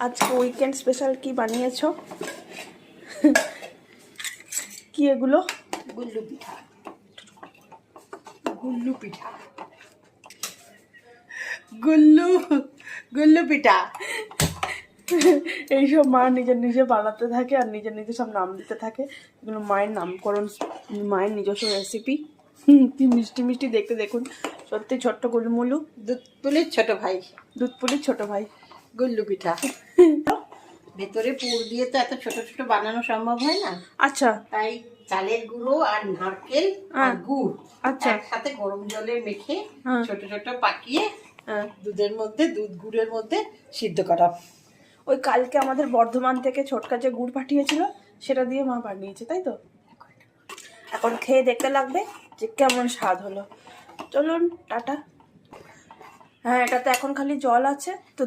আজকে weekend special কি বানিয়েছো? কি এগুলো? গুল্লু পিঠা। গুল্লু পিঠা, গুল্লু গুল্লু পিঠা। এইসব মা নিজের নিজে বানাতে থাকে আর নিজের নিজে সব নাম দিতে থাকে। এগুলো মায়ের নামকরণ, মায়ের নিজস্ব রেসিপি। কি মিষ্টি মিষ্টি দেখতে, দেখুন সত্যি ছোট্ট গুলমুলু। দুধ পুলির ছোট ভাই, দুধ পুলির ছোট ভাই গুল্লু পিঠা। ভেতরে পুর দিয়ে তো এত ছোট ছোট বানানো সম্ভব হয় না। আচ্ছা, তাই চালের গুঁড়ো আর নারকেল আর গুড় আচ্ছা, একসাথে গরম জলে মেখে হ্যাঁ, ছোট ছোট পাকিয়ে হ্যাঁ। দুধের মধ্যে, দুধ গুড়ের মধ্যে সিদ্ধ করা। ওই কালকে আমাদের বর্ধমান থেকে ছোটকা যে গুড় পাঠিয়েছিল সেটা দিয়ে মা বানিয়েছে, তাই তো? এখন খেয়ে দেখতে লাগবে যে কেমন স্বাদ হলো। চলুন টাটা। হ্যাঁ, এটাতে এখন খালি জল আছে তো।